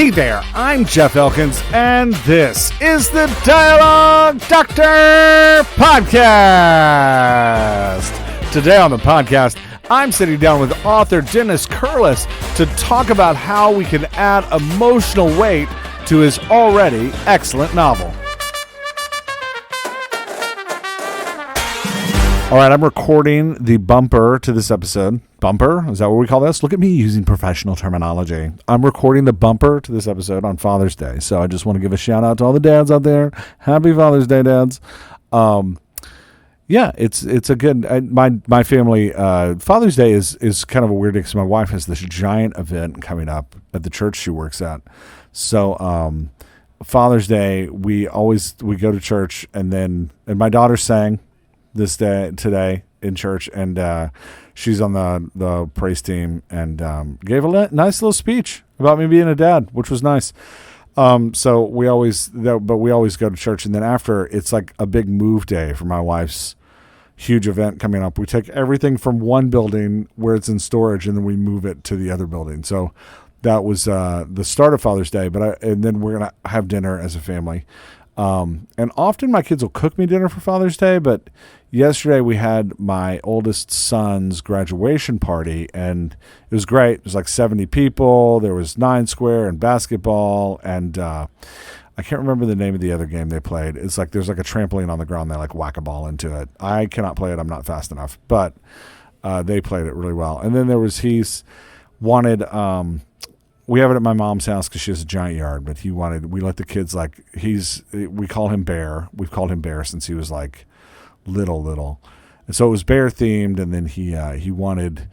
Hey there, I'm Jeff Elkins, and this is the Dialogue Doctor Podcast. Today on the podcast, I'm sitting down with author Dennis Kurlas to talk about how we can add emotional weight to his already excellent novel. All right, I'm recording the bumper to this episode. Bumper? Is that what we call this? Look at me using professional terminology. I'm recording the bumper to this episode on Father's Day. So I just want to give a shout out to all the dads out there. Happy Father's Day, dads. Yeah, it's a good, my family, Father's Day is kind of a weird day because my wife has this giant event coming up at the church she works at. So Father's Day, we go to church, and my daughter sang today in church, and she's on the praise team, and gave a nice little speech about me being a dad, which was nice. So we always go to church, and then after, it's like a big move day for my wife's huge event coming up. We take everything from one building where it's in storage, and then we move it to the other building. So that was the start of Father's Day, and then we're gonna have dinner as a family. And often my kids will cook me dinner for Father's Day, but yesterday we had my oldest son's graduation party, and it was great. It was like 70 people. There was 9 square and basketball, and I can't remember the name of the other game they played. It's like there's like a trampoline on the ground. They like whack a ball into it. I cannot play it. I'm not fast enough, but they played it really well. And then we have it at my mom's house because she has a giant yard, but we let the kids, we call him Bear. We've called him Bear since he was like little. And so it was bear themed. And then he wanted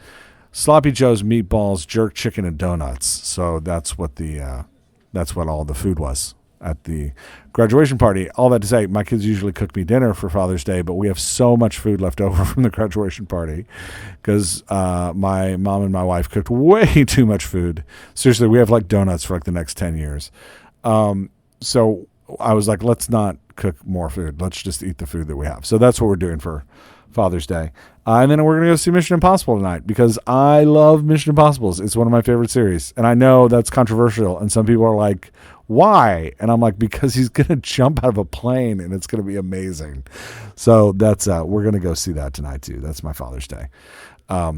Sloppy Joe's, meatballs, jerk chicken, and donuts. So that's what all the food was at the graduation party. All that to say, my kids usually cook me dinner for Father's Day, but we have so much food left over from the graduation party because my mom and my wife cooked way too much food. Seriously, we have like donuts for like the next 10 years. So I was like, let's not cook more food. Let's just eat the food that we have. So that's what we're doing for Father's Day. And then we're going to go see Mission Impossible tonight because I love Mission Impossible. It's one of my favorite series. And I know that's controversial. And some people are like, why? And I'm like, because he's going to jump out of a plane and it's going to be amazing. So that's, we're going to go see that tonight too. That's my Father's Day.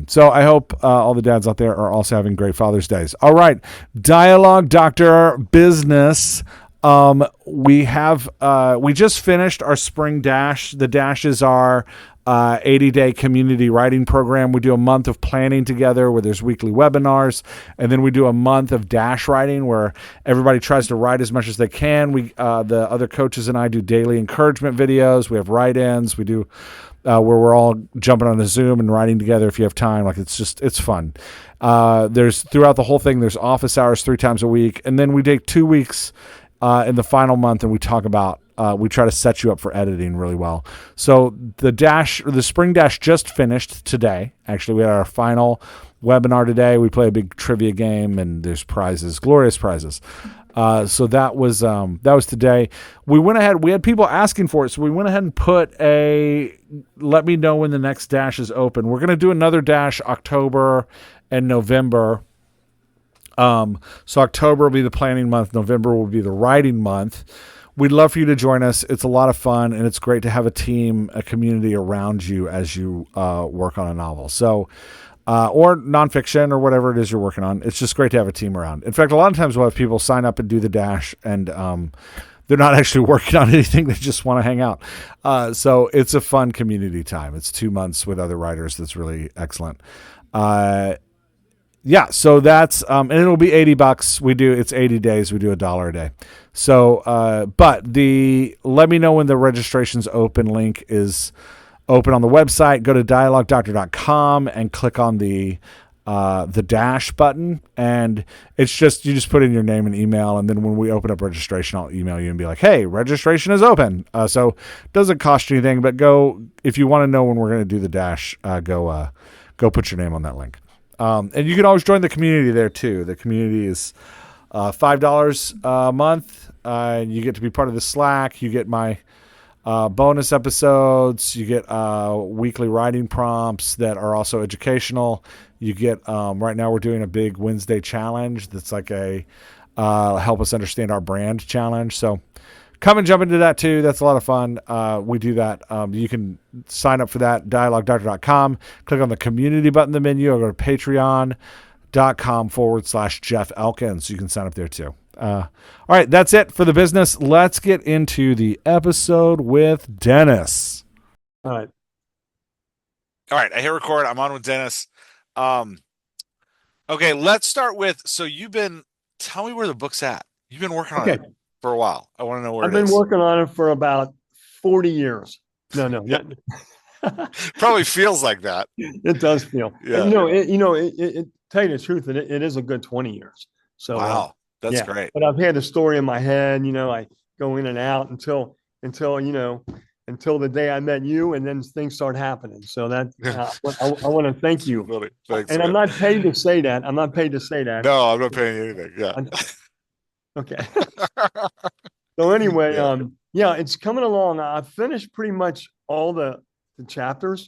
So I hope all the dads out there are also having great Father's Days. All right. Dialogue Doctor business. We just finished our spring dash. The dashes are 80-day community writing program. We do a month of planning together where there's weekly webinars, and then we do a month of dash writing where everybody tries to write as much as they can. The other coaches and I do daily encouragement videos. We have write-ins. We do where we're all jumping on a Zoom and writing together if you have time. Like it's fun. There's throughout the whole thing, there's office hours 3 times a week, and then we take 2 weeks in the final month, and we talk about we try to set you up for editing really well. So the spring dash just finished today. Actually, we had our final webinar today. We play a big trivia game, and there's prizes, glorious prizes. So that was today. We went ahead. We had people asking for it, so we went ahead and put let me know when the next dash is open. We're going to do another dash October and November. So October will be the planning month. November will be the writing month. We'd love for you to join us. It's a lot of fun, and it's great to have a team, a community around you as you work on a novel. So, or nonfiction or whatever it is you're working on. It's just great to have a team around. In fact, a lot of times we'll have people sign up and do the dash, and they're not actually working on anything. They just want to hang out. So it's a fun community time. It's 2 months with other writers. That's really excellent. Yeah, so that's and it'll be $80. It's 80 days. We do $1 a day. So, but let me know when the registration's open link is open on the website. Go to dialoguedoctor.com and click on the dash button, and you just put in your name and email, and then when we open up registration, I'll email you and be like, hey, registration is open. So it doesn't cost you anything, but if you want to know when we're going to do the dash, go put your name on that link. And you can always join the community there too. The community is $5 a month. You get to be part of the Slack. You get my bonus episodes. You get weekly writing prompts that are also educational. You get right now we're doing a big Wednesday challenge that's like a help us understand our brand challenge. So come and jump into that too. That's a lot of fun. We do that. You can sign up for that, dialoguedoctor.com. Click on the community button in the menu or go to patreon.com/Jeff Elkins. You can sign up there too. All right, that's it for the business. Let's get into the episode with Dennis. All right. All right, I hit record. I'm on with Dennis. Um, okay, let's start with. So tell me where the book's at. You've been working on Okay. it for a while. I want to know where I've it been is. working on it for about 40 years. No, Yeah. not, Probably feels like that. it does feel. Yeah. Tell you the truth, it is a good 20 years. So, Wow, that's yeah. great. But I've had the story in my head. I go in and out until the day I met you, and then things start happening. So that I want to thank you. Really, thanks, And I'm man. not paid to say that. I'm not paid to say that. No, I'm not paying you anything. Yeah. Okay. So anyway, Yeah. yeah, it's coming along. I've finished pretty much all the chapters,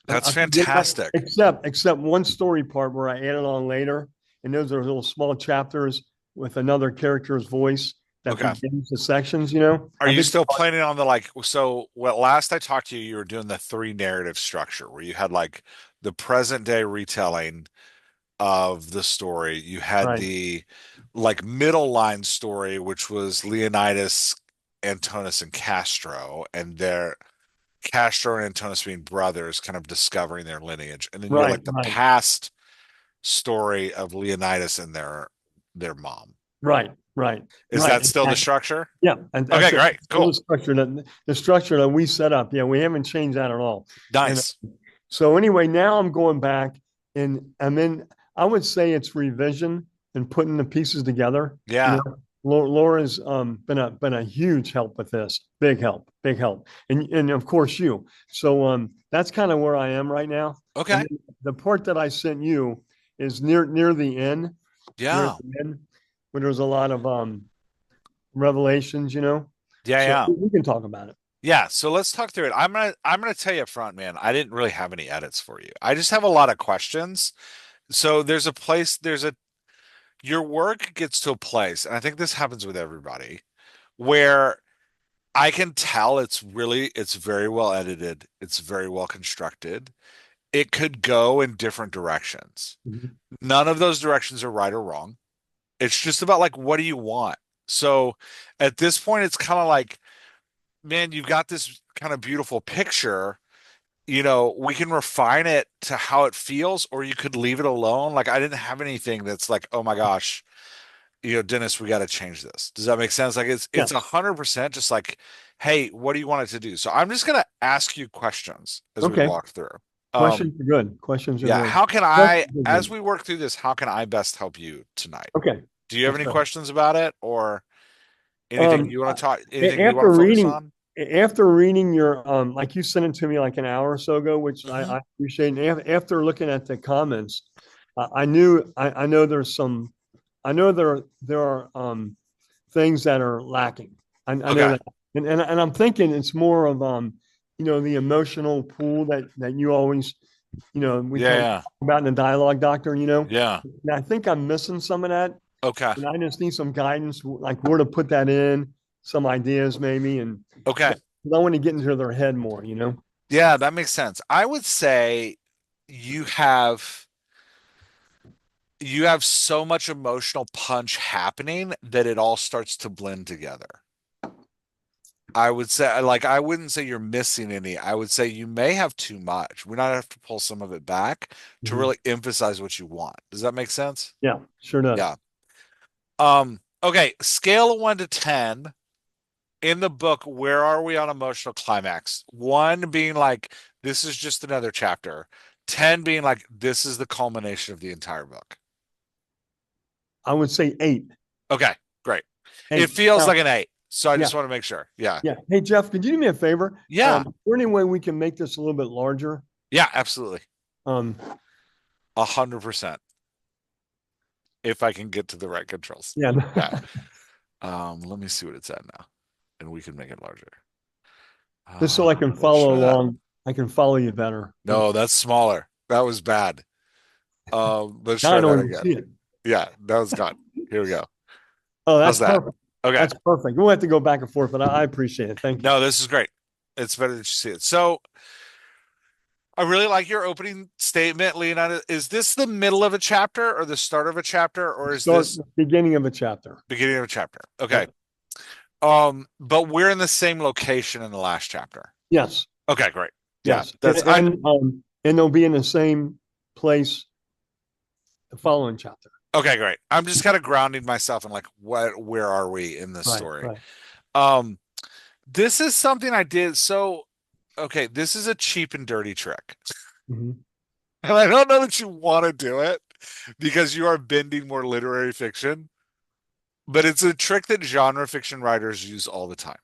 That's I fantastic. except one story part where I added on later, and those are little small chapters with another character's voice that Okay. begins the sections, Are you still planning on last I talked to you, you were doing the three narrative structure where you had like the present day retelling of the story. You had Right. the like middle line story, which was Leonidas, Antonis, and Castro, and their Castro and Antonis being brothers, kind of discovering their lineage. And then you had Right, like the right, past story of Leonidas and their mom. right, right, Is right. that still the structure? Yeah, and Okay, that's it. great, Still cool, the structure that we set up. Yeah, we haven't changed that at all. And nice. so anyway, now I'm going back and I would say it's revision and putting the pieces together. Yeah. Laura's been a huge help with this. Big help, big help. And of course you. So that's kind of where I am right now. Okay. And the part that I sent you is near the end, near Yeah. the end, where there's a lot of revelations, Yeah, So yeah. we can talk about it. Yeah, so let's talk through it. I'm gonna tell you up front, man. I didn't really have any edits for you. I just have a lot of questions. So your work gets to a place, and I think this happens with everybody, where I can tell it's very well edited, it's very well constructed. It could go in different directions. Mhm. None of those directions are right or wrong. It's just about like what do you want? So at this point, it's kind of like, man, you've got this kind of beautiful picture. We can refine it to how it feels, or you could leave it alone. Like I didn't have anything that's like, oh my gosh, Dennis, we got to change this. Does that make sense? Like Yeah. it's 100% just like, hey, what do you want it to do? So I'm just gonna ask you questions as we Okay. walk through. Questions are good. Questions are Yeah, good. how can Questions are as good. we work through this, how can I best help you tonight? Okay. Do you have Let's any go. questions about it or anything Um, you want to talk, anything you want after to focus reading on? after reading your like you sent it to me like an hour or so ago, which Hmm. I appreciate. And after looking at the comments, I know there's some I know there are things that are lacking. I know Okay. that, and I'm thinking it's more of the emotional pool that you always we Yeah, talk yeah. about in the dialogue doctor. Yeah. And I think I'm missing some of that. Okay. And I just need some guidance, like where to put that in, some ideas maybe, and Okay. I want to get into their head more. Yeah, that makes sense. I would say you have you have so much emotional punch happening that it all starts to blend together. I would say, like, I wouldn't say you're missing any. I would say you may have too much. We might have to pull some of it back to Mhm. really emphasize what you want. Does that make sense? Yeah, sure does. Yeah. Okay. Scale of 1 to 10 in the book. Where are we on emotional climax? 1 being like, this is just another chapter. 10 being like, this is the culmination of the entire book. I would say 8. Okay, great. It 8. feels Now, like an 8. So I yeah, just want to make sure. Yeah. yeah. Hey Jeff, could you do me a favor? Yeah. Is there any way we can make this a little bit larger? Yeah, absolutely. Um, 100%. If I can get to the right controls. yeah. Yeah. Let me see what it's at now. And we can make it larger. Just so I can follow Sure that. along. I can follow you better. No, that's smaller. That was bad. Let's Now try I that don't even again. see it. Yeah, that was gone. Here we go. Oh, How's that's that? perfect. Okay. That's perfect. We'll have to go back and forth, but I appreciate it. Thank you. No, this is great. It's better that you see it. So I really like your opening statement, Leonardo. Is this the middle of a chapter or the start of a chapter, or is Start this the beginning of a chapter. beginning of a chapter? Okay. Yep. But we're in the same location in the last chapter. Yes. Okay, great. Yeah, Yes. that's I And they'll be in the same place the following chapter. okay, great. I'm just kind of grounding myself in like where are we in this Right. story? Right. Um, this is something I did. So, okay, this is a cheap and dirty trick. Mhm. And I don't know that you want to do it because you are bending more literary fiction, but it's a trick that genre fiction writers use all the time.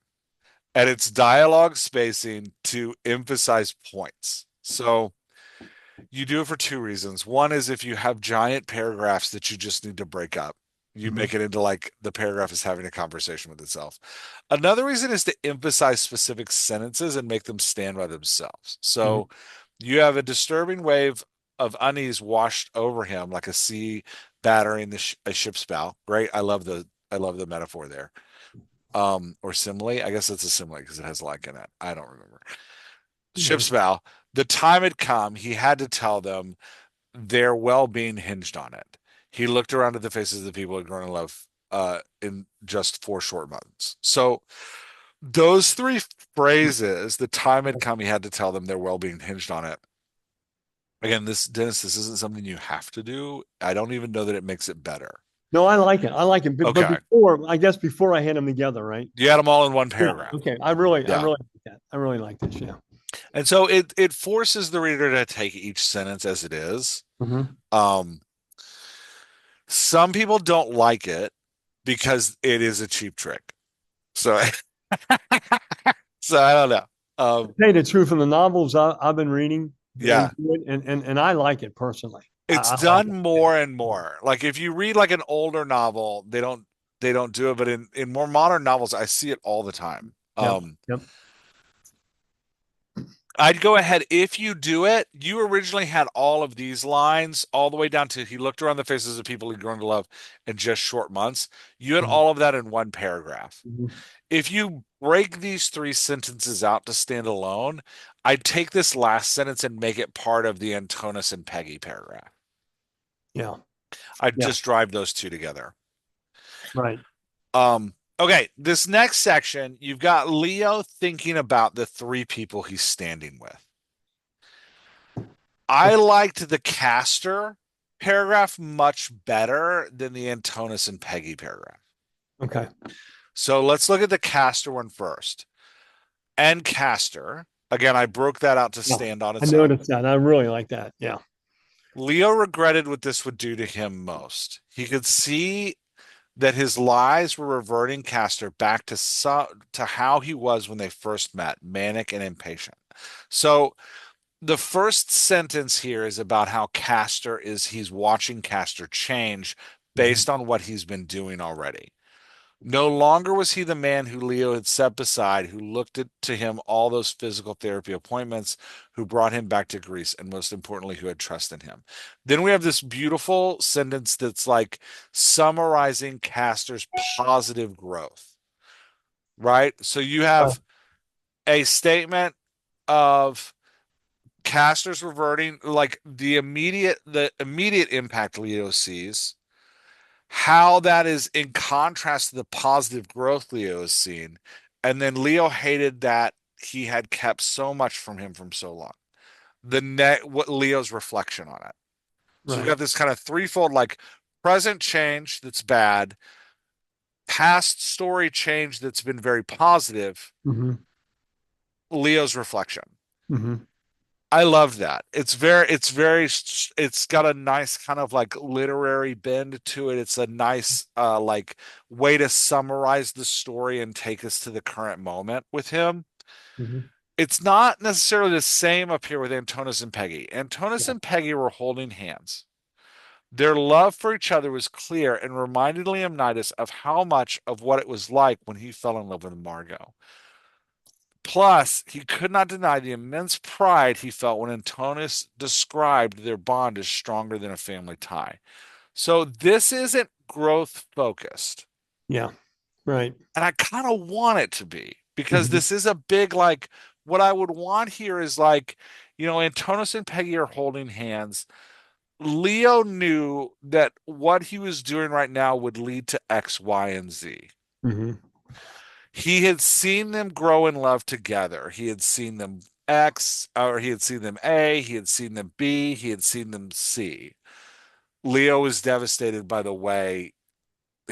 And it's dialogue spacing to emphasize points. So you do it for two reasons. One is if you have giant paragraphs that you just need to break up, you Mhm. make it into like the paragraph is having a conversation with itself. Another reason is to emphasize specific sentences and make them stand by themselves. Mhm. So you have a disturbing wave of unease washed over him like a sea battering a ship's bow. Great. I love the metaphor there. Or simile. I guess it's a simile because it has like in it. I don't remember. Yeah. Ship's bow. The time had come. He had to tell them their well-being hinged on it. He looked around at the faces of the people who had grown in love in just 4 short months. So those three phrases, the time had come, he had to tell them their well-being hinged on it. Again, Dennis, this isn't something you have to do. I don't even know that it makes it better. No, I like it. I like it. But Okay. before, I guess before I had them together, right? You had them all in one Yeah. paragraph. Okay. I Yeah. really like that. I really like this. Yeah. And so it forces the reader to take each sentence as it is. Mm-hmm. Um, some people don't like it because it is a cheap trick. So so I don't know. Tell you the truth, from the novels I've been reading Yeah, and I like it personally. it's I like done it. more and more. Like if you read like an older novel, they don't do it, but in more modern novels, I see it all the time. Yep. Yep. I'd go ahead if you do it. You originally had all of these lines all the way down to he looked around the faces of people he'd grown to love in just short months. You had Mhm. all of that in one paragraph. Mhm. If you break these three sentences out to stand alone, I'd take this last sentence and make it part of the Antonis and Peggy paragraph. Yeah. I'd Yeah. just drive those two together. Right. Okay, this next section, you've got Leo thinking about the three people he's standing with. I liked the Castor paragraph much better than the Antonis and Peggy paragraph. Okay. So let's look at the Castor one first. And Castor, again, I broke that out to Yeah. stand on I its own. noticed that. I really like that. Yeah. Leo regretted what this would do to him most. He could see that his lies were reverting Castor back to how he was when they first met, manic and impatient. So the first sentence here is about how he's watching Castor change Mhm. based on what he's been doing already. No longer was he the man who Leo had set beside, who looked to him all those physical therapy appointments, who brought him back to Greece, and most importantly, who had trust in him. Then we have this beautiful sentence that's like summarizing Castor's positive growth, right? So you Right. have a statement of Castor's reverting, like the immediate impact Leo sees, how that is in contrast to the positive growth Leo has seen. And then Leo hated that he had kept so much from him from so long. What Leo's reflection on it. So we've Right. got this kind of threefold like present change that's bad, past story change that's been very positive, Mm-hmm. Leo's reflection. Mm-hmm. I love that. It's got a nice kind of like literary bend to it. It's a nice like way to summarize the story and take us to the current moment with him. Mm-hmm. It's not necessarily the same up here with Antonis and Peggy. Antonis Yeah. and Peggy were holding hands. Their love for each other was clear and reminded Leonidas of how much of what it was like when he fell in love with Margot. Plus, he could not deny the immense pride he felt when Antonis described their bond as stronger than a family tie. So this isn't growth focused. Yeah. Right. And I kind of want it to be because Mhm. this is a big, like, what I would want here is like, Antonis and Peggy are holding hands. Leo knew that what he was doing right now would lead to X, Y, and Z. Mhm. He had seen them grow in love together. He had seen them X, or he had seen them A, he had seen them B, he had seen them C. Leo was devastated by the way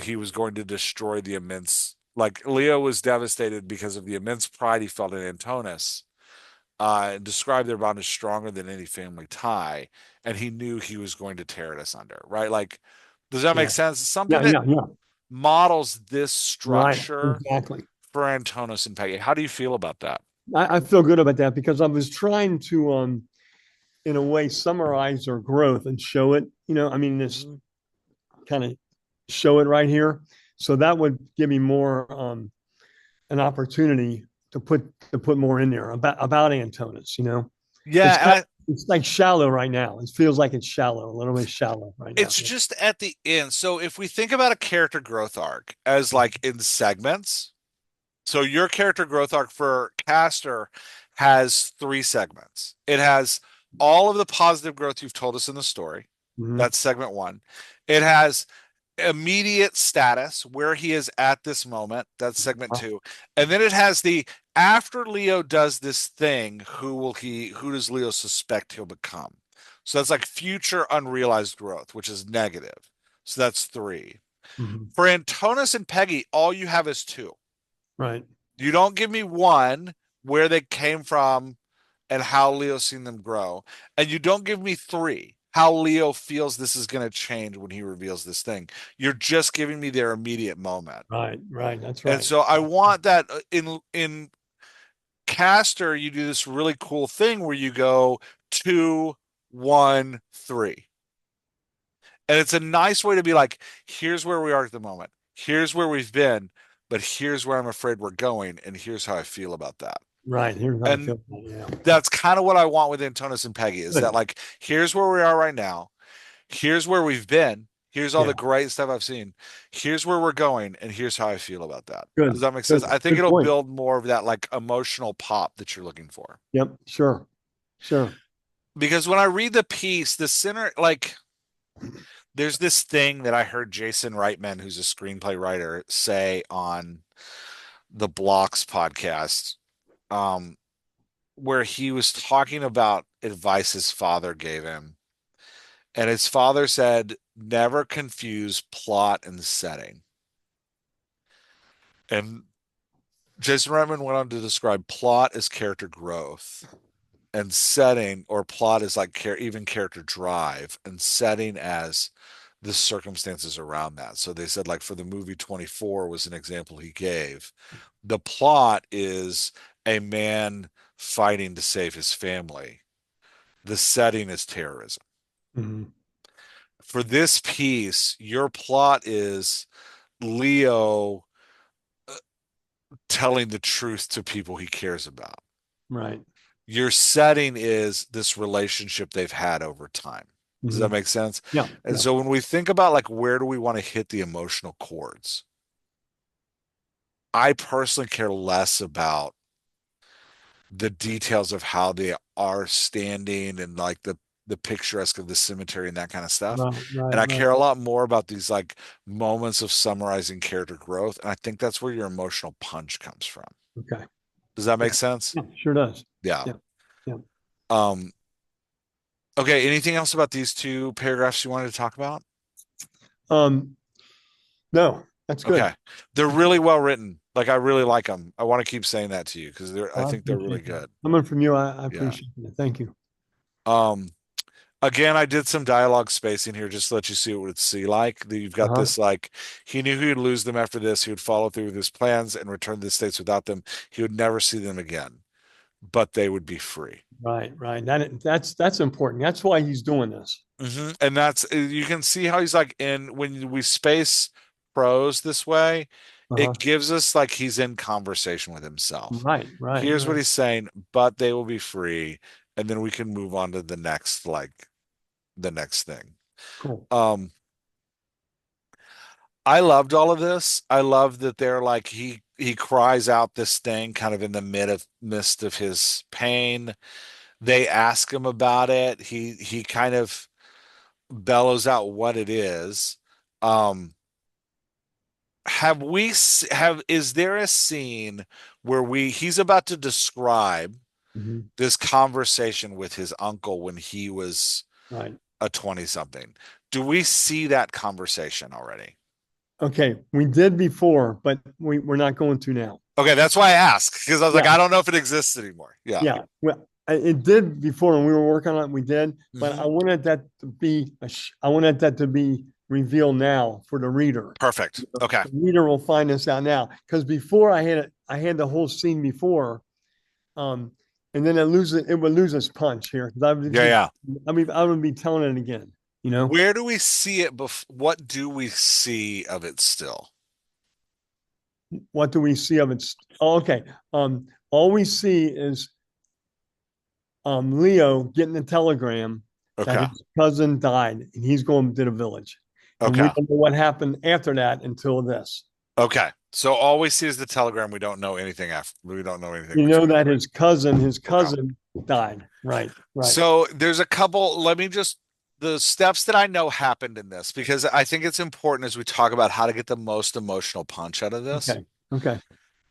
he was going to destroy the immense, like, Leo was devastated because of the immense pride he felt in Antonis, and described their bond as stronger than any family tie. And he knew he was going to tear it asunder, right? Like, does that make Yeah. sense? Something Yeah. that Yeah. Yeah. models this Right. structure Exactly. for Antonis and Peggy. How do you feel about that? I feel good about that because I was trying to, in a way, summarize their growth and show it. I mean, this Mhm. kind of show it right here. So that would give me more an opportunity to put more in there about Antonis. It's Yeah, and kind it's like shallow right now. It feels like it's shallow, a little bit shallow right now. it's just at the end. So if we think about a character growth arc as like in segments, so your character growth arc for Castor has three segments. It has all of the positive growth you've told us in the story. Mhm. That's segment one. It has immediate status where he is at this moment. That's segment two. And then it has the after Leo does this thing, who does Leo suspect he'll become? So that's like future unrealized growth, which is negative. So that's three. Mhm. For Antonis and Peggy, all you have is two. Right. You don't give me one, where they came from and how Leo's seen them grow. And you don't give me three, how Leo feels this is going to change when he reveals this thing. You're just giving me their immediate moment. Right. Right. That's And right. so I want that in Caster, you do this really cool thing where you go 2, 1, 3. And it's a nice way to be like, here's where we are at the moment. Here's where we've been, but here's where I'm afraid we're going, and here's how I feel about that. Right. Here's how I And feel. Yeah. that's kind of what I want with Antonis and Peggy is that, Good. like, here's where we are right now. Here's where we've been. Here's all Yeah. the great stuff I've seen. Here's where we're going, and here's how I feel about that. Does Good. that make sense? Good. I think Good it'll point. build more of that like emotional pop that you're looking for. Yep. Sure. Sure. Because when I read the piece, the center, like, there's this thing that I heard Jason Reitman, who's a screenplay writer, say on the Blocks podcast, um, where he was talking about advice his father gave him. And his father said, never confuse plot and setting. And Jason Reitman went on to describe plot as character growth, and setting or plot is like even character drive, and setting as the circumstances around that. So they said, like, for the movie 24 was an example he gave. The plot is a man fighting to save his family. The setting is terrorism. Mhm. For this piece, your plot is Leo telling the truth to people he cares about. Right. Your setting is this relationship they've had over time. Does that Mhm. make sense? Yeah. And Yeah. so when we think about like where do we want to hit the emotional chords, I personally care less about the details of how they are standing and like the picturesque of the cemetery and that kind of stuff. Right. Right. And I Right. care a lot more about these like moments of summarizing character growth. And I think that's where your emotional punch comes from. Okay. Does that Yeah. make sense? Yeah. Sure does. Yeah. Yeah. Yeah. Um, okay. Anything else about these two paragraphs you wanted to talk about? Um, no, that's Okay. good. They're That's really good. well written. Like, I really like them. I want to keep saying that to you because I I think they're really appreciate that. good. Coming from you, I Yeah. appreciate it. Thank you. Um, Again, I did some dialogue spacing here just to let you see what it would see like. You've got Uh-huh. this like, he knew he would lose them after this. He would follow through with his plans and return to the States without them. He would never see them again, but they would be free. Right. Right. That's important. That's why he's doing this. And that's, you can see how he's like in, when we space prose this way, Uh-huh. it gives us like he's in conversation with himself. Right. Right. Here's what Right. he's saying, but they will be free. And then we can move on to the next thing. Cool. Um, I loved all of this. I love that they're like he cries out this thing kind of in the midst of his pain. They ask him about it. He kind of bellows out what it is. Um, have is there a scene where he's about to describe Mhm. this conversation with his uncle when he was Right. a 20 something? Do we see that conversation already? Okay. We did before, but we're not going to now. Okay, that's why I asked because I was like, Yeah. I don't know if it exists anymore. Yeah. Yeah. Well, it did before when we were working on it. We did, but Hmm. I wanted that to be I wanted that to be revealed now for the reader. Perfect. Okay. The reader will find this out now because before I had the whole scene before, um, and then it would lose its punch here because Yeah, yeah. I would be telling it again. You know, Where do we see it what do we see of it still? what do we see of it? Oh, okay. All we see is Leo getting the telegram that Okay. his cousin died and he's going to the village. And we Okay. don't know what happened after that until this. Okay. So all we see is the telegram. We don't know anything after. We don't know anything You know between. that his Okay. cousin died. Right. Right. So there's a couple, let me just, the steps that I know happened in this, because I think it's important as we talk about how to get the most emotional punch out of this. Okay. Okay.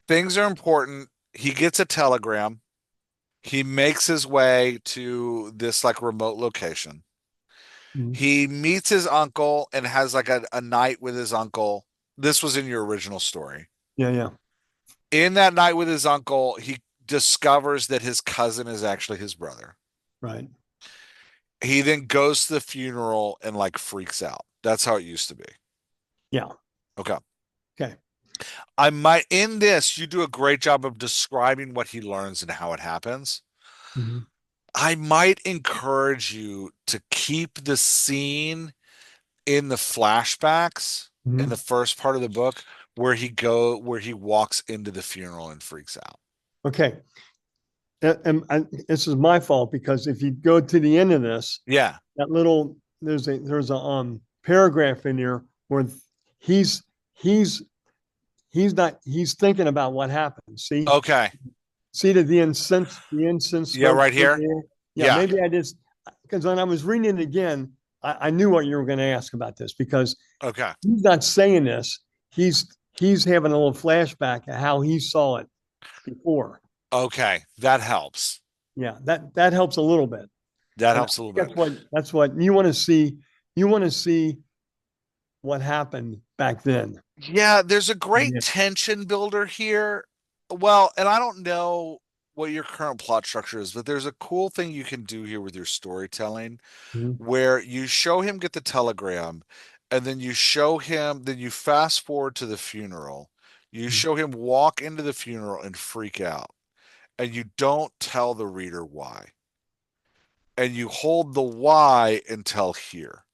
Things are important. He gets a telegram. He makes his way to this like remote location. Mhm. He meets his uncle and has like a night with his uncle. This was in your original story. Yeah. Yeah. In that night with his uncle, he discovers that his cousin is actually his brother. Right. He then goes to the funeral and like freaks out. That's how it used to be. Yeah. Okay. Okay. I might, in this, you do a great job of describing what he learns and how it happens. Mhm. I might encourage you to keep the scene in the flashbacks in the Mhm. first part of the book where he walks into the funeral and freaks out. Okay. And this is my fault because if you go to the end of this, Yeah. that little there's a paragraph in here where he's he's he's thinking about what happened. Okay. See the incense Yeah, smoke. right here. Yeah, Yeah. maybe I just because when I was reading it again, I knew what you were going to ask about this because Okay. he's not saying this. He's having a little flashback of how he saw it before. Okay. That helps. Yeah, that helps a little bit. That And helps a little bit. that's what you want to see. You want to see what happened back then. Yeah, there's a great Yeah. tension builder here. Well, and I don't know what your current plot structure is, but there's a cool thing you can do here with your storytelling Mhm. where you show him get the telegram and then then you fast forward to the funeral. You Mhm. show him walk into the funeral and freak out, and you don't tell the reader why. And you hold the why until here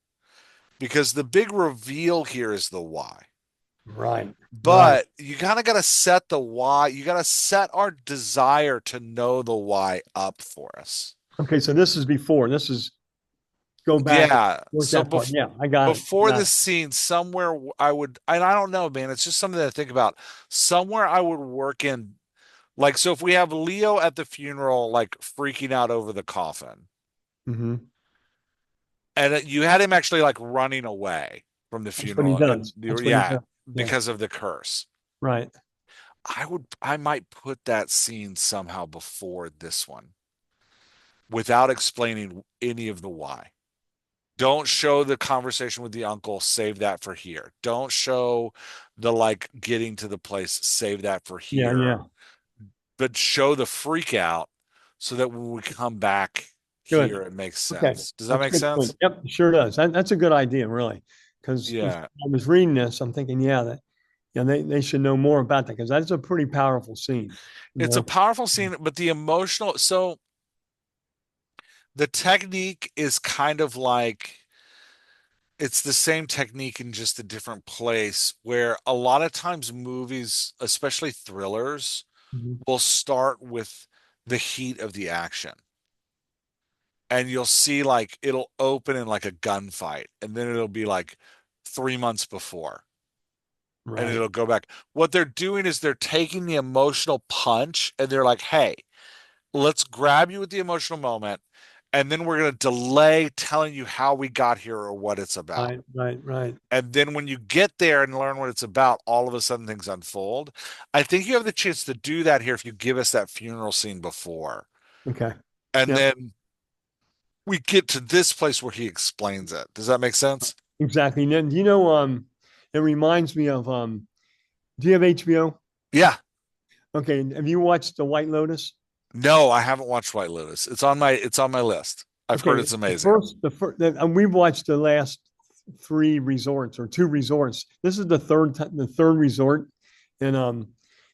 because the big reveal here is the why. Right. Right. But you kind of got to set the why. You got to set our desire to know the why up for us. Okay. So this is before. This is go back and Yeah. work So that part. Yeah, I got it. before Got it. this scene, somewhere I would, and I don't know, man, it's just something to think about. Somewhere I would work in, like, so if we have Leo at the funeral, like freaking out over the coffin, Mm-hmm. and you had him actually like running away from the That's what he funeral, and does. That's what he yeah, does. Yeah. because of the curse. Right. I might put that scene somehow before this one without explaining any of the why. Don't show the conversation with the uncle, save that for here. Don't show the like getting to the place, save that for Yeah. here. Yeah. But show the freak out so that when we come back here, Good. it makes Okay. sense. Does that That's a make good point. sense? Yep. Sure does. That's a good idea, really. Because if Yeah. I was reading this, I'm thinking, yeah, they should know more about that because that's a pretty powerful scene. You It's a know. powerful scene, but the emotional, so the technique is kind of like it's the same technique in just a different place where a lot of times movies, especially thrillers, Mhm. will start with the heat of the action. And you'll see like it'll open in like a gunfight, and then it'll be like 3 months before. and Right. it'll go back. What they're doing is they're taking the emotional punch and they're like, hey, let's grab you with the emotional moment, and then we're going to delay telling you how we got here or what it's about. Right. Right. Right. And then when you get there and learn what it's about, all of a sudden things unfold. I think you have the chance to do that here if you give us that funeral scene before. Okay. And Yep. then we get to this place where he explains it. Does that make sense? Exactly. And then, it reminds me of do you have HBO? Yeah. Okay. Have you watched The White Lotus? No, I haven't watched White Lotus. It's on my list. I've heard Okay. it's amazing. We've watched the last three resorts or two resorts. This is the third resort. And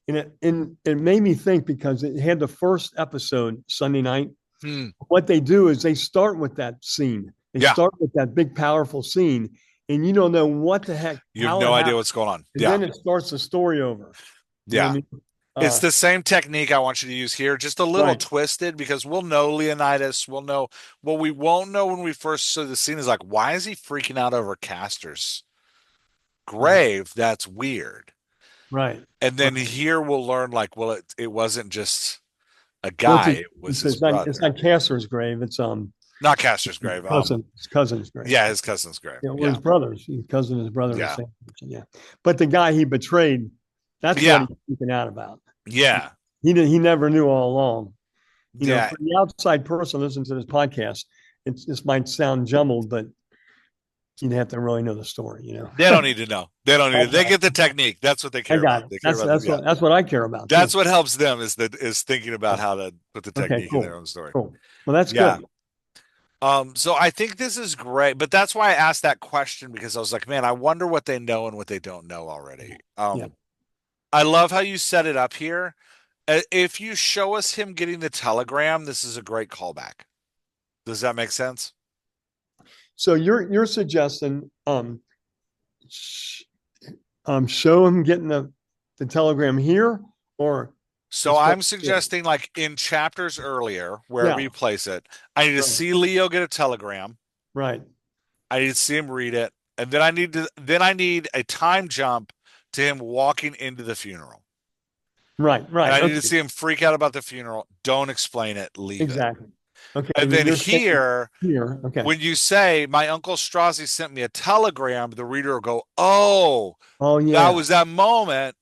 it made me think because it had the first episode Sunday night. Hmm. What they do is they start with that scene. They Yeah. start with that big, powerful scene, and you don't know what the heck, You have how no it idea happened. what's going on. And Yeah. then it starts the story over. You know what I Yeah. mean? It's the same technique I want you to use here, just a little Right. twisted because we'll know Leonidas. We'll know what we won't know when we first saw the scene is like, why is he freaking out over Castor's Right. grave? That's weird. Right. And then Right. here we'll learn like, well, it wasn't just a Well, guy, it was his it's brother. not Castor's grave. It's Not Castor's grave. his cousin's grave. Yeah, his cousin's grave. Yeah, or Yeah. his brother's. His cousin and his brother are the Yeah. same person. Yeah. But the guy he betrayed, that's what Yeah. he's freaking out about. Yeah. He never knew all along. Yeah. For the outside person listening to this podcast, this might sound jumbled, but you'd have to really know the story. They don't need to know. They don't need to. They get the technique. That's what they I care got about. it. They care about That's what I care about. That's too. what helps them is thinking about how to put the Okay, technique in cool. their own story. Cool. Well, that's Yeah. good. So I think this is great, but that's why I asked that question because I was like, man, I wonder what they know and what they don't know already. Yeah. I love how you set it up here. If you show us him getting the telegram, this is a great callback. Does that make sense? So you're suggesting show him getting the telegram here, or So I'm suggesting like in chapters earlier, wherever Yeah. you place it, I need to Right. see Leo get a telegram. right. I need to see him read it, and then I need a time jump to him walking into the funeral. Right. And I need Okay. to see him freak out about the funeral. Don't explain it. Leave it. Exactly. Okay. And then you're saying here, okay. when you say, my Uncle Strozzi sent me a telegram, the reader will go, oh, Oh yeah. that was that moment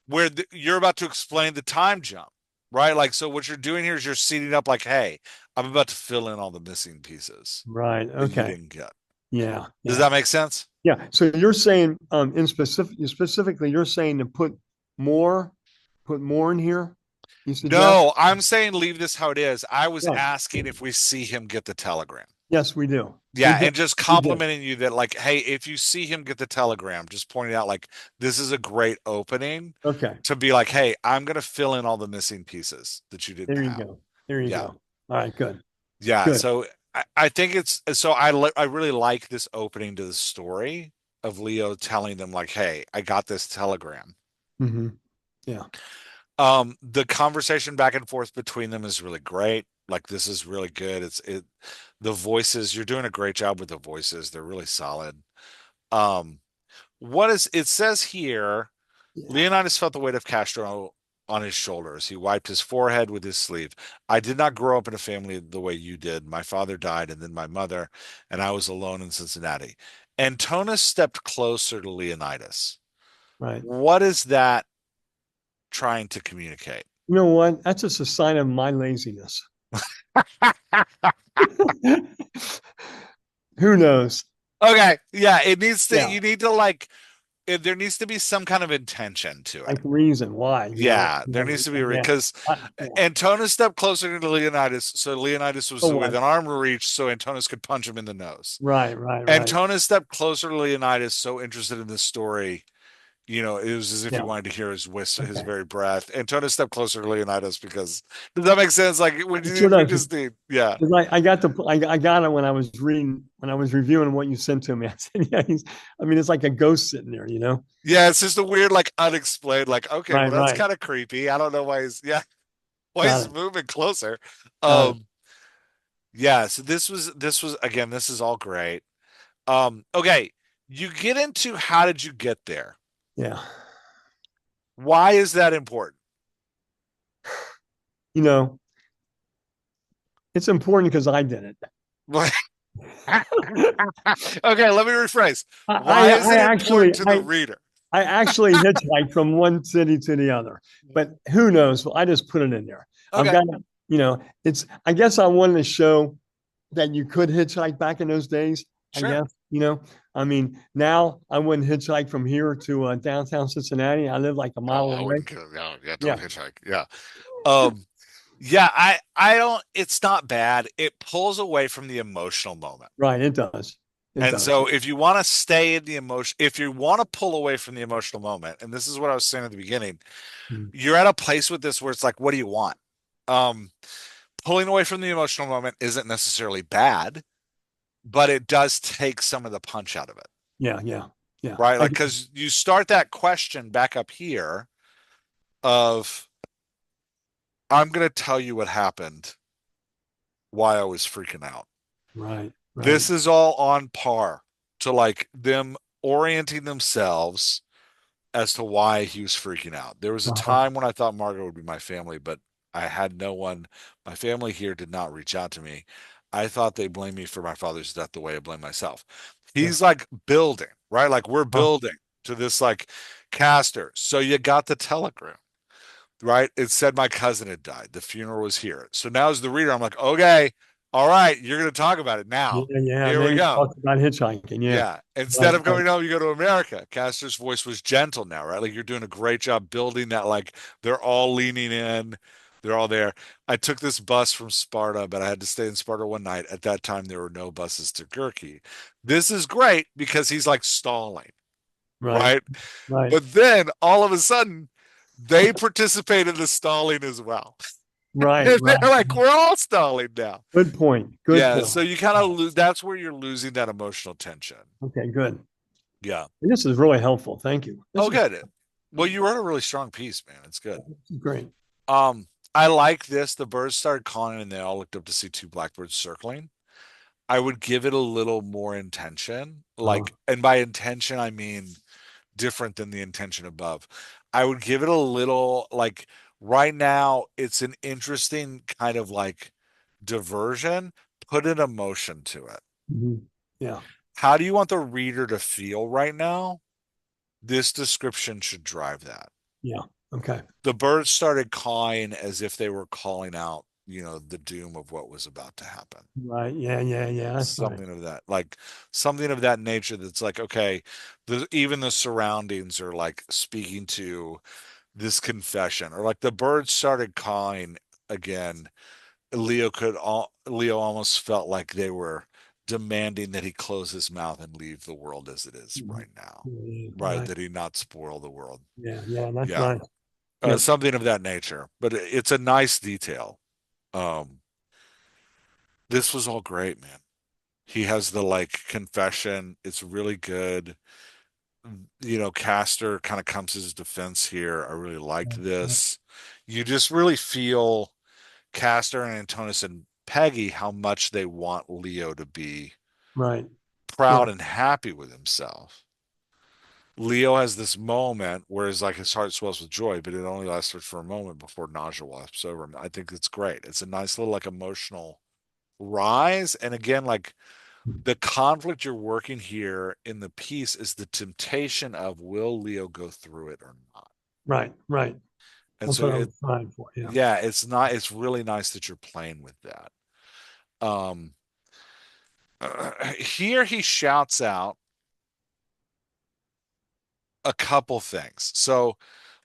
where you're about to explain the time jump, right? Like, so what you're doing here is you're seating up like, hey, I'm about to fill in all the missing pieces right. that you Okay. didn't get. Yeah. Does yeah. that make sense? Yeah. So you're saying specifically you're saying to put more in here? You suggest? No, I'm saying leave this how it is. I was Yeah. asking if we see him get the telegram. Yes, we do. Yeah, We do. and just complimenting you that, like, hey, if you see him get the telegram, just pointing out, like, this is a great opening Okay. to be like, hey, I'm going to fill in all the missing pieces that you didn't There you have. go. There you Yeah. go. All right, good. Yeah, Good. so I think I really like this opening to the story of Leo telling them, like, hey, I got this telegram. Mm-hmm. The conversation back and forth between them is really great. Like, this is really good. The voices, you're doing a great job with the voices. They're really solid. It says here, Yeah. Leonidas felt the weight of Castro on his shoulders. He wiped his forehead with his sleeve. I did not grow up in a family the way you did. My father died, and then my mother, and I was alone in Cincinnati. Antonis stepped closer to Leonidas. Right. What is that trying to communicate? You know what? That's just a sign of my laziness. Who knows? Okay, yeah, it needs to. Yeah. You need to like. There needs to be some kind of intention to it. Like reason why. Yeah, there needs to be because Antonis stepped closer to Leonidas, so Leonidas was within arm reach, so Antonis could punch him in the nose. Right. Antonis stepped closer to Leonidas, so interested in this story. It was as if he wanted to hear his whistle, his very breath. Antonis stepped closer to Leonidas because does that make sense? Like when you just need, yeah. I got it when I was reviewing what you sent to me. I said, yeah, it's like a ghost sitting there, Yeah, it's just a weird, like unexplained, like, okay, Right, well, that's right. kind of creepy. I don't know why he's Got he's it. moving closer. Got it. Yeah, so this was again, this is all great. Okay, you get into how did you get there? Yeah. Why is that important? You know, it's important because I did it. Okay, let me rephrase. I, Why I, is I it actually, important to the I, reader? I actually hitchhiked from one city to the other, but who knows? Well, I just put it in there. I've Okay, got, I guess I wanted to show that you could hitchhike back in those days. I sure. guess, I mean, now I wouldn't hitchhike from here to downtown Cincinnati. I live like a Oh, mile I away. wouldn't go. Yeah, yeah, Yeah, don't hitchhike. Yeah. Um, yeah, I don't, it's not bad. It pulls away from the emotional moment. right. It does. It And does. so if you want to stay in the emotion, if you want to pull away from the emotional moment, and this is what I was saying at the beginning, Mm. you're at a place with this where it's like, what do you want? Um, Pulling away from the emotional moment isn't necessarily bad, but it does take some of the punch out of it, Yeah, yeah, yeah. right? Like, because you start that question back up here of, I'm going to tell you what happened, why I was freaking out. Right, right. This is all on par to like them orienting themselves as to why he was freaking out. There was a Uh-huh. time when I thought Margot would be my family, but I had no one. My family here did not reach out to me. I thought they blamed me for my father's death the way I blame myself. Yeah. He's like building, right? Like we're Uh-huh. building to this like caster. So you got the telegram, right? It said my cousin had died. The funeral was here. So now as the reader, I'm like, okay, all right, you're going to talk about it now. Yeah, yeah. And Here we then he go. talks about hitchhiking. Yeah. Yeah. Instead Right, of right. going home, you go to America. Castor's voice was gentle now, right? Like you're doing a great job building that, like they're all leaning in, they're all there. I took this bus from Sparta, but I had to stay in Sparta one night. At that time, there were no buses to Gurkey. This is great because he's like stalling, Right, right? right, But then all of a sudden, they participate in the stalling as well. right, And they're right. like, we're all stalling now. Good point. Good Yeah. point. So you kind of lose, that's where you're losing that emotional tension. Okay, good. Yeah. This is really helpful. Thank you. Oh, good. Well, you wrote a really strong piece, man. It's good. This is great. I like this. The birds started calling and they all looked up to see two blackbirds circling. I would give it a little more intention. Uh, Like, and by intention, I mean different than the intention above. I would give it a little, like, right now, it's an interesting kind of like diversion. Put an emotion to it. mhm. Yeah, How do you want the reader to feel right now? This description should drive that. yeah. Okay. The birds started cawing as if they were calling out, the doom of what was about to happen. Right. Yeah, yeah, yeah. That's right. Something of that, like something of that nature that's like, okay, even the surroundings are like speaking to this confession, or like the birds started cawing again. Leo almost felt like they were demanding that he close his mouth and leave the world as it is Mhm. right now, Yeah, yeah, right? right. That he not spoil the world. Yeah, yeah. That's Yeah. nice. Yep. Something of that nature. But it's a nice detail. Um, this was all great, man. He has the like confession. It's really good. Castor kind of comes to his defense here. I really liked this. You just really feel Castor and Antonis and Peggy how much they want Leo to be Right. Yeah. proud and happy with himself. Leo has this moment where his heart swells with joy, but it only lasts for a moment before nausea wafts over him. I think it's great. It's a nice little like emotional rise. And again, like the conflict you're working here in the piece is the temptation of will Leo go through it or not? Right. Right. And That's so what I was trying for. Yeah. yeah, it's really nice that you're playing with that. Um, Here he shouts out a couple things. So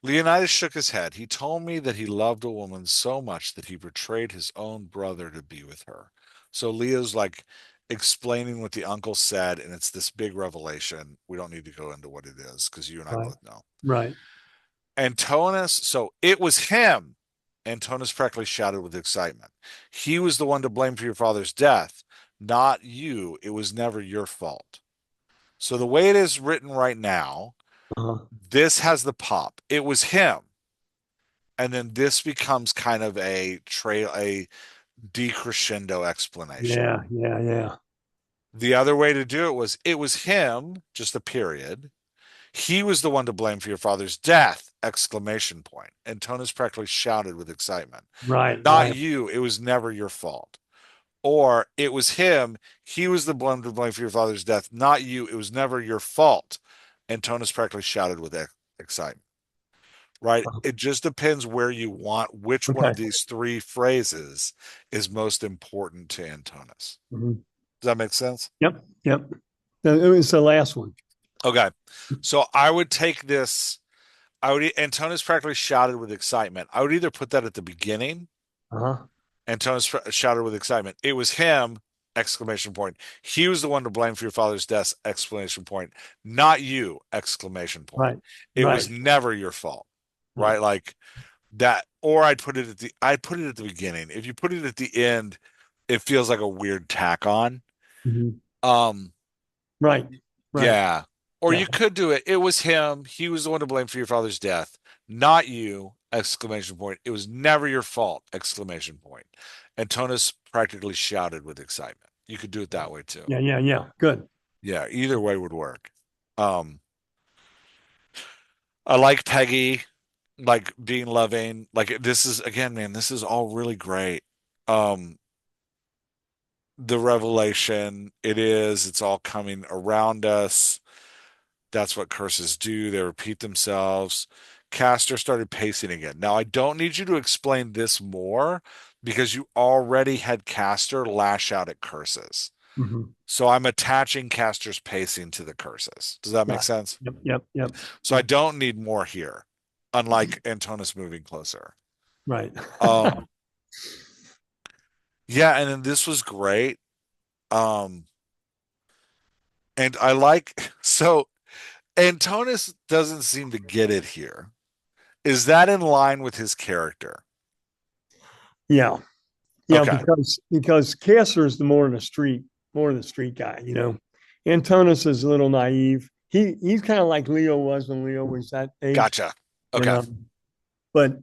Leonidas shook his head. He told me that he loved a woman so much that he betrayed his own brother to be with her. So Leo's like explaining what the uncle said, and it's this big revelation. We don't need to go into what it is because you and I Right. both know. Right. Antonis, so it was him. Antonis practically shouted with excitement. He was the one to blame for your father's death, not you. It was never your fault. So the way it is written right now, Uh-huh. this has the pop. It was him. And then this becomes kind of a decrescendo explanation. Yeah. Yeah. Yeah. The other way to do it was him, just a period. He was the one to blame for your father's death! Exclamation point. Antonis practically shouted with excitement. Right, Not right. you. It was never your fault. Or it was him. He was the one to blame for your father's death. Not you. It was never your fault. Antonis practically shouted with excitement. Right? It just depends where you want which one Okay. of these three phrases is most important to Antonis. Mhm. Does that make sense? Yep, yep. It was the last one. Okay. So I would take this. Antonis practically shouted with excitement. I would either put that at the beginning. Uh-huh. Antonis shouted with excitement. It was him! Exclamation point. He was the one to blame for your father's death! Exclamation point. Not you! Exclamation point. Right, It right. was never your fault. Right. Right? Like that. Or I'd put it at the beginning. If you put it at the end, it feels like a weird tack on. Mhm. Um, Right, right. yeah. Or Yeah, you could do it. It was him. He was the one to blame for your father's death, not you! Exclamation point. It was never your fault! Exclamation point. Antonis practically shouted with excitement. You could do it that way too. yeah, yeah, yeah. Good. Yeah, either way would work. Um, I like Peggy, like being loving. Like this is again, man, this is all really great. Um, the revelation, it's all coming around us. That's what curses do. They repeat themselves. Castor started pacing again. Now, I don't need you to explain this more because you already had Castor lash out at curses. Mhm. So I'm attaching Castor's pacing to the curses. Does that make Right. sense? Yep, yep, yep. So I don't need more here, unlike Antonis moving closer. Right. Um, yeah, and then this was great. Um, and I like so Antonis doesn't seem to get it here. Is that in line with his character? Yeah. Yeah, Okay. because Castor is the more of the street guy, you know. Antonis is a little naive. He's kind of like Leo was when Leo was that age. Gotcha. And Okay. but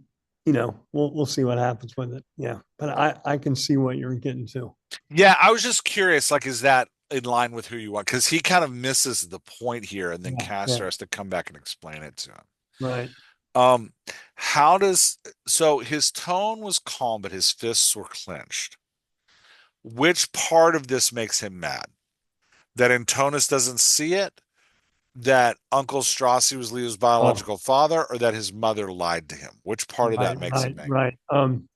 you know, we'll see what happens with it. Yeah. But I can see what you're getting to. Yeah, I was just curious, like, is that in line with who you want? Because he kind of misses the point here, and then Yeah, yeah. Castor has to come back and explain it to him. Right. Um, how does so his tone was calm, but his fists were clenched. Which part of this makes him mad? That Antonis doesn't see it? That Uncle Strassi was Leo's Oh, biological father, or that his mother lied to him? Which part of that right, makes him right, angry? right. Um,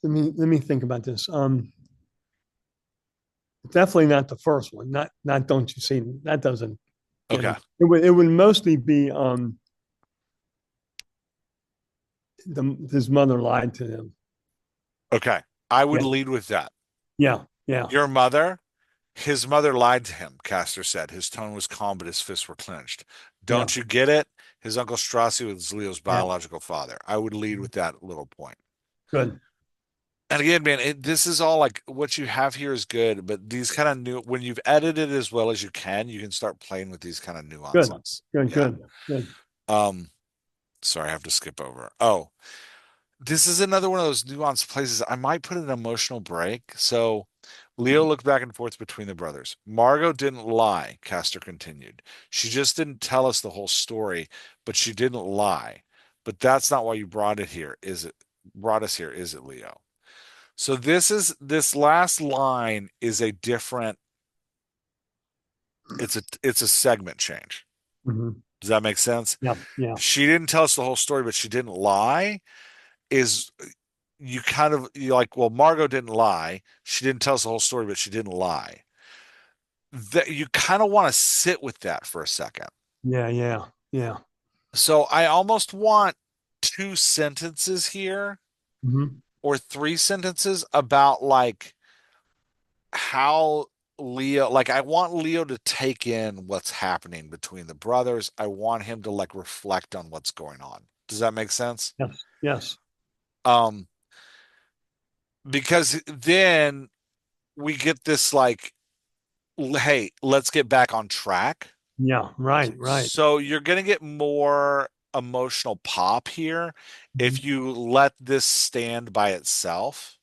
let me think about this. Definitely not the first one. Not don't you see that doesn't get Okay. him. It would mostly be his mother lied to him. Okay. I would Yeah, lead with that. yeah, yeah, Your mother, his mother lied to him, Castor said. His tone was calm, but his fists were clenched. yeah, Don't you get it? His Uncle Strassi was Leo's yeah. biological father. I would lead with that little point. Good, And again, man, this is all like what you have here is good, but these kind of new, when you've edited as well as you can start playing with these kind of good, nuances. good, Yeah. good, good. Um, sorry, I have to skip over. Oh, this is another one of those nuanced places. I might put an emotional break. So Leo looked back and forth between the brothers. Margot didn't lie, Castor continued. She just didn't tell us the whole story, but she didn't lie. But that's not why you brought it here, is it? Brought us here, is it, Leo? So this last line is a different, it's a segment change. Mhm. Does that make sense? Yeah, yeah, She didn't tell us the whole story, but she didn't lie is you like, well, Margot didn't lie. She didn't tell us the whole story, but she didn't lie. That you kind of want to sit with that for a second. yeah, yeah, yeah. So I almost want two sentences here Mhm. or three sentences about like how Leo, like I want Leo to take in what's happening between the brothers. I want him to like reflect on what's going on. Does that make sense? Yes, yes. Um, because then we get this like, hey, let's get back on track. Yeah, right, right. So you're going to get more emotional pop here Mhm. if you let this stand by itself.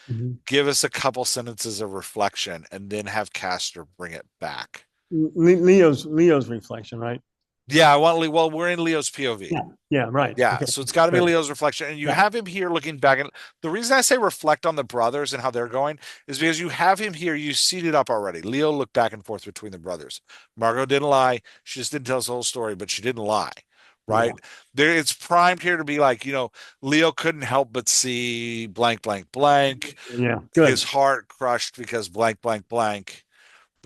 Mhm. give us a couple sentences of reflection, and then have Castor bring it back. Leo's reflection, right? Yeah, I want well, we're in Leo's POV. Yeah. Yeah. Right. Yeah, Okay. so it's got to be Good. Leo's reflection, and you Yeah. have him here looking back. And the reason I say reflect on the brothers and how they're going is because you have him here. You seed it up already. Leo looked back and forth between the brothers. Margot didn't lie. She just didn't tell us the whole story, but she didn't lie, Yeah. right? There, it's primed here to be like, Leo couldn't help but see blank, blank, blank. Yeah. His Good. heart crushed because blank, blank, blank.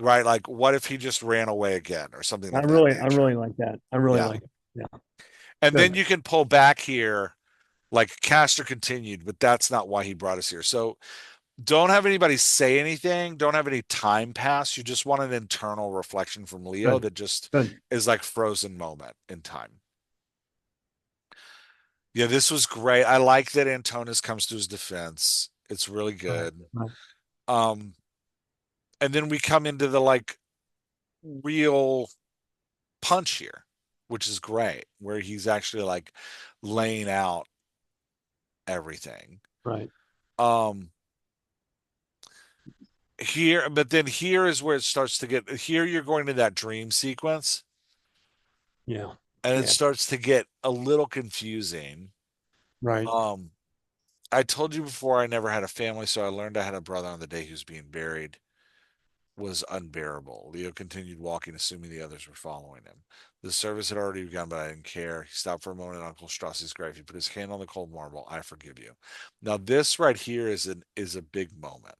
Right? Like, what if he just ran away again or something of that I nature? really like that. I really Yeah. like it. Yeah. And then Good. you can pull back here like Castor continued, but that's not why he brought us here. So don't have anybody say anything. Don't have any time pass. You just want an internal reflection from Leo Good. that just Good. is like frozen moment in time. Yeah, this was great. I like that Antonis comes to his defense. It's really Right. good. Right. Um, and then we come into the like real punch here, which is great, where he's actually like laying out everything. Right. Um, here, but then here is where it starts to get here you're going to that dream sequence Yeah. and it Yeah. starts to get a little confusing. Right. um I told you before I never had a family, so I learned I had a brother on the day he was being buried was unbearable. Leo continued walking, assuming the others were following him. The service had already begun, but I didn't care. He stopped for a moment at Uncle Strassi's grave. He put his hand on the cold marble. I forgive you. Now this right here is a big moment.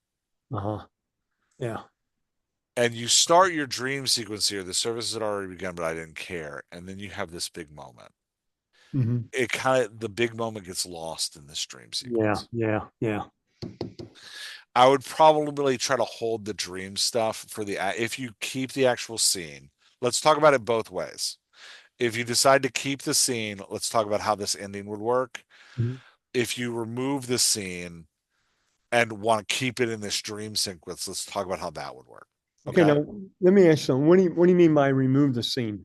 Uh-huh. Yeah. And you start your dream sequence here. The service had already begun, but I didn't care. And then you have this big moment. Hmm. It kind of the big moment gets lost in this dream Yeah. sequence. Yeah. Yeah. I would probably try to hold the dream stuff for the if you keep the actual scene. Let's talk about it both ways. If you decide to keep the scene, let's talk about how this ending would work. Mhm. If you remove the scene and want to keep it in this dream sequence, let's talk about how that would work. Okay. Okay. Now let me ask you something. What do you mean by remove the scene?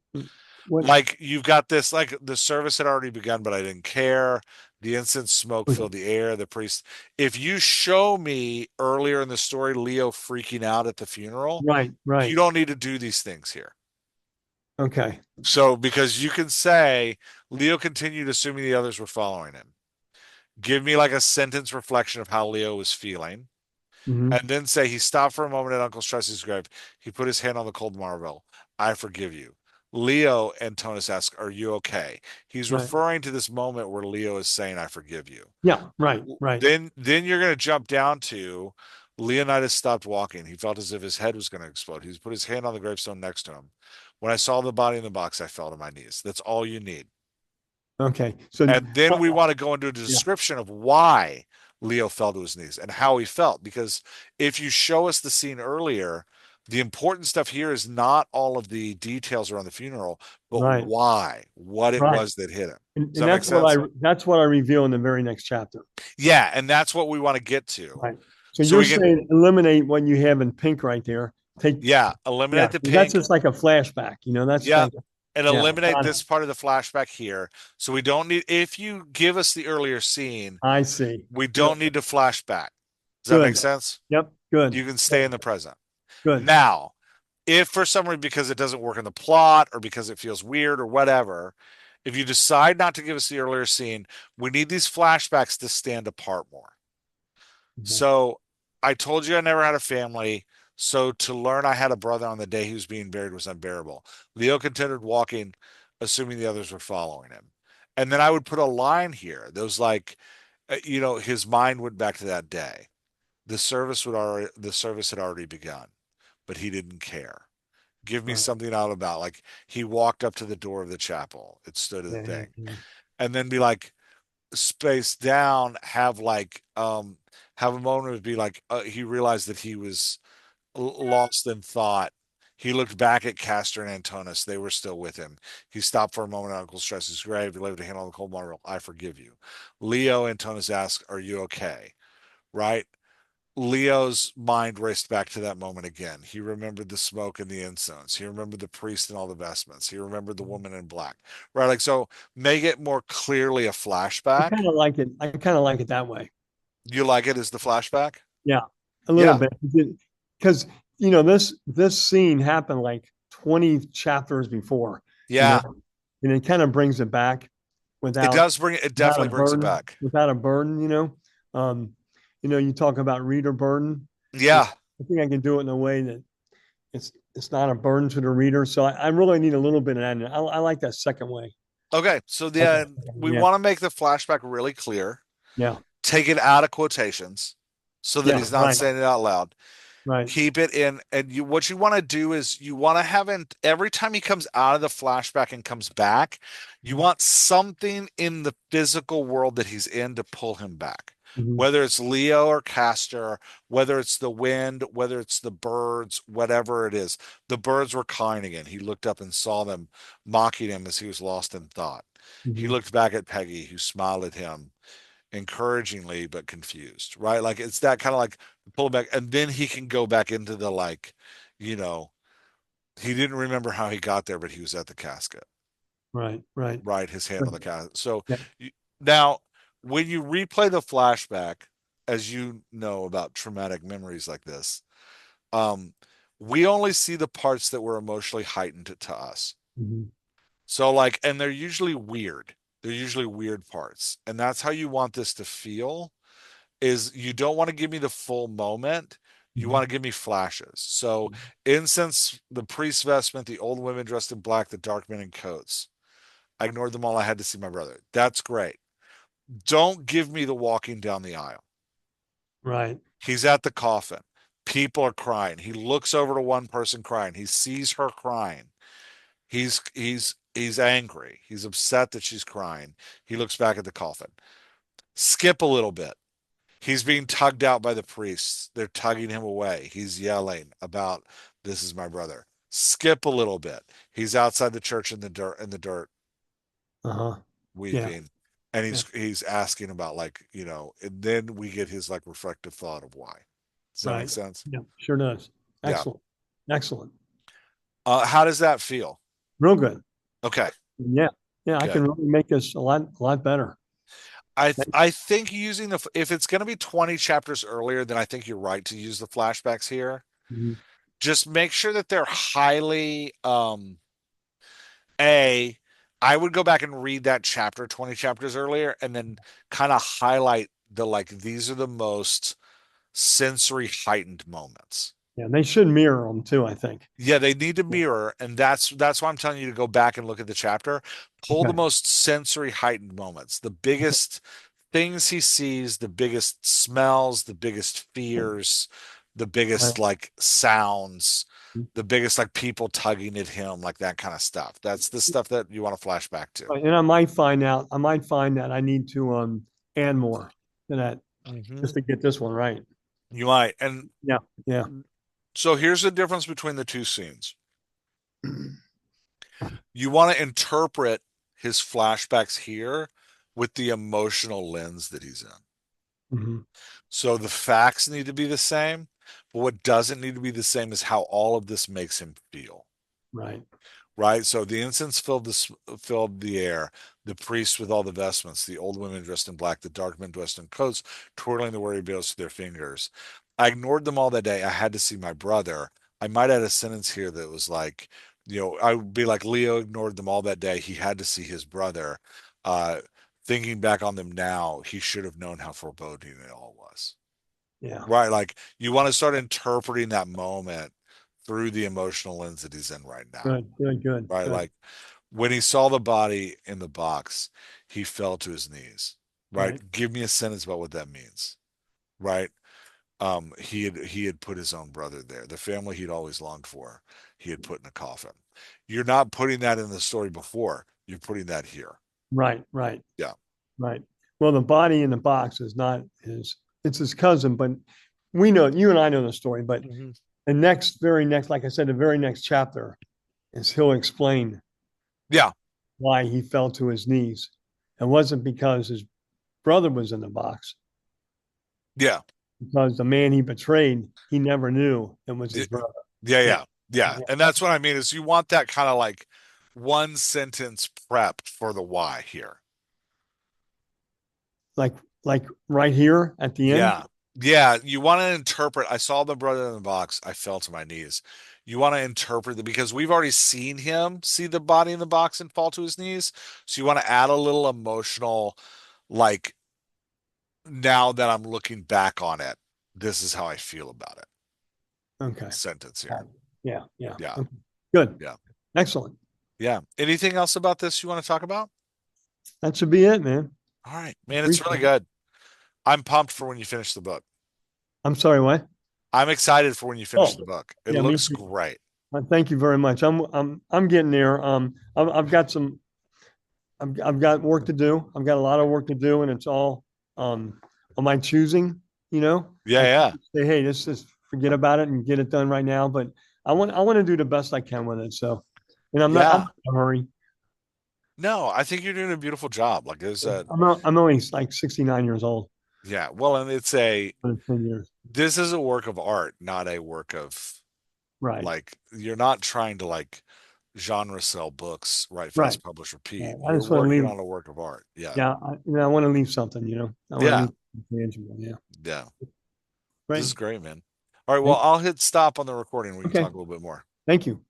What Like you've got this, like the service had already begun, but I didn't care. The incense smoke was filled the air. The priest. If you show me earlier in the story Leo freaking out at the funeral, right. you Right. don't need to do these things here. Okay. So because you can say Leo continued assuming the others were following him. Give me like a sentence reflection of how Leo was feeling. Hmm. And then say he stopped for a moment at Uncle Stress's grave. He put his hand on the cold marble. I forgive you. Leo, Antonis asks, are you okay? He's Right. referring to this moment where Leo is saying, I forgive you. Yeah. Right. Right. Then you're going to jump down to Leonidas stopped walking. He felt as if his head was going to explode. He's put his hand on the gravestone next to him. When I saw the body in the box, I fell to my knees. That's all you need. Okay. So And then we want to go into a yeah. description of why Leo fell to his knees and how he felt. Because if you show us the scene earlier, the important stuff here is not all of the details around the funeral, but Right. why, what it Right. was that hit him. Does And that make sense? that's what I reveal in the very next chapter. Yeah, and that's what we want to get to. Right. So So you're we can, saying eliminate what you have in pink right there. Take yeah, yeah, eliminate the 'cause that's pink. just like a flashback. That's Yeah, like and yeah, eliminate got it. this part of the flashback here. So we don't need, if you give us the earlier scene, I see. we Good. don't need to flashback. Does that make Good. sense? Yep. Good. You can stay in the present. Good. Now, if for some reason because it doesn't work in the plot or because it feels weird or whatever, if you decide not to give us the earlier scene, we need these flashbacks to stand apart more. Mhm. So I told you I never had a family. So to learn I had a brother on the day he was being buried was unbearable. Leo continued walking, assuming the others were following him. And then I would put a line here. Those like, his mind went back to that day. The service had already begun, but he didn't care. Give me Right. something out about like he walked up to the door of the chapel. It stood at the Yeah, yeah, thing. yeah. And then be like space down, have a moment of be like he realized that he was lost in thought. He looked back at Castor and Antonis. They were still with him. He stopped for a moment at Uncle Stress's grave. He laid a hand on the cold marble. I forgive you. Leo, Antonis asked, are you okay? Right? Leo's mind raced back to that moment again. He remembered the smoke and the incense. He remembered the priest and all the vestments. He remembered the woman in black. Right? Like, so make it more clearly a I flashback. kind of like it. I kind of like it that way. You like it as the flashback? Yeah, a little Yeah. bit because this scene happened like 20 chapters before, you know, Yeah. and it kind of brings it back It without does bring it, it without a definitely brings it burden, back. without a burden, Um, you talk about reader burden. You know, Yeah. I think I can do it in a way that it's not a burden to the reader. So I really need a little bit of that. I like that second way. Okay. So I like that then second we way. Yeah, want to make the flashback really clear. yeah, Take it out of quotations so that yeah. he's not Right, saying it out loud. right. Keep it in, and you what you want to do is you want to have him every time he comes out of the flashback and comes back, you want something in the physical world that he's in to pull him back. Mhm, Whether it's Leo or Castor, whether it's the wind, whether it's the birds, whatever it is. The birds were cawing again. He looked up and saw them mocking him as he was lost in thought. He mhm. looked back at Peggy, who smiled at him encouragingly but confused, right? Like it's that kind of like pull back, and then he can go back into the like, you know, he didn't remember how he got there, but he was at the casket, Right, right. right? His hand on the casket. So Yeah. you, now, when you replay the flashback, as you know about traumatic memories like this, um, we only see the parts that were emotionally heightened to us. Mhm, So like, and they're usually weird. They're usually weird parts, and that's how you want this to feel is you don't want to give me the full moment. You mhm. want to give me flashes. So, incense, the priest's vestment, the old women dressed in black, the dark men in coats. I ignored them all. I had to see my brother. That's great. Don't give me the walking down the aisle. Right. He's at the coffin. People are crying. He looks over to one person crying. He sees her crying. He's angry. He's upset that she's crying. He looks back at the coffin. Skip a little bit. He's being tugged out by the priests. They're tugging him away. He's yelling about this is my brother. Skip a little bit. He's outside the church in the dirt, Uh-huh. Yeah, weeping. And yeah. he's asking about like, and then we get his like reflective thought of why. Does that make Right. sense? Yeah, sure does. Yeah. Excellent. Excellent. How does that feel? Real good. Okay, Yeah. Yeah, I can good. really make this a lot better. I think using the if it's going to be 20 chapters earlier, then I think you're right to use the flashbacks here. Mhm. Just make sure that they're highly A, I would go back and read that chapter 20 chapters earlier and then kind of highlight the like these are the most sensory heightened moments. Yeah, they should mirror them too, I think. Yeah, they need to Yeah. mirror, and that's why I'm telling you to go back and look at the chapter. Pull the Okay. most sensory heightened moments, the biggest things he sees, the biggest smells, the biggest fears, the biggest Right. like sounds, the biggest like people tugging at him, like that kind of stuff. That's the stuff that you want to flash back to. Right. And I might find that I need to add more to that Hmm. just to get this one right. You might. And Yeah. Yeah. so here's the difference between the two scenes. You want to interpret his flashbacks here with the emotional lens that he's in. Mhm. So the facts need to be the same, but what doesn't need to be the same is how all of this makes him feel. Right. Right. So the incense filled the air. The priests with all the vestments, the old women dressed in black, the dark men dressed in coats, twirling the weary bells to their fingers. I ignored them all that day. I had to see my brother. I might add a sentence here that was like, I would be like Leo ignored them all that day. He had to see his brother. Uh, Thinking back on them now, he should have known how foreboding it all was. Yeah. Right. Like you want to start interpreting that moment through the emotional lens that he's in right now. Good. Good. Good. Right. Good. Like when he saw the body in the box, he fell to his knees. Right. Right. Give me a sentence about what that means. Right. He had put his own brother there. The family he'd always longed for, he had put in a coffin. You're not putting that in the story before. You're putting that here. Right. Right. Yeah. Right. Well, the body in the box is not his, it's his cousin, but we know, you and I know the story, but Hmm. the very next, like I said, the very next chapter is he'll explain Yeah. why he fell to his knees. It wasn't because his brother was in the box, Yeah. because the man he betrayed, he never knew it was his Yeah. brother. Yeah. Yeah. Yeah. Yeah. Yeah. And that's what I mean is you want that kind of like one sentence prep for the why here. Like, like right here at the end. Yeah. Yeah. You want to interpret. I saw the brother in the box. I fell to my knees. You want to interpret because we've already seen him see the body in the box and fall to his knees. So you want to add a little emotional, like, now that I'm looking back on it, this is how I feel about it. Okay. Sentence here. Yeah. Yeah. Yeah. Okay. Good. Yeah. Excellent. Yeah. Anything else about this you want to talk about? That should be it, man. All right, man. It's really good. I'm pumped for when you finish the book. I'm sorry, what? I'm excited for when you finish Oh, the book. It yeah, me looks too. great. Thank you very much. I'm getting there. I've got some, I've got work to do. I've got a lot of work to do, and it's all on my choosing. You know, Yeah, I yeah. can't say, hey, let's just forget about it and get it done right now. But I want to do the best I can with it. So, and I'm Yeah. not in a hurry. No, I think you're doing a beautiful job. Like there's a I'm only like 69 years old. yeah, well, and it's a For 10 years. this is a work of art, not a work of Right. like you're not trying to like genre sell books, write Right. fast, publish, repeat. Yeah, I You're just want to working leave. on a work of art. Yeah. Yeah. I want to leave something, you know, I want to Yeah. leave something tangible. Yeah. Yeah. Right. This is great, man. All right, well, I'll hit stop on the recording. We can Okay. talk a little bit more. Thank you.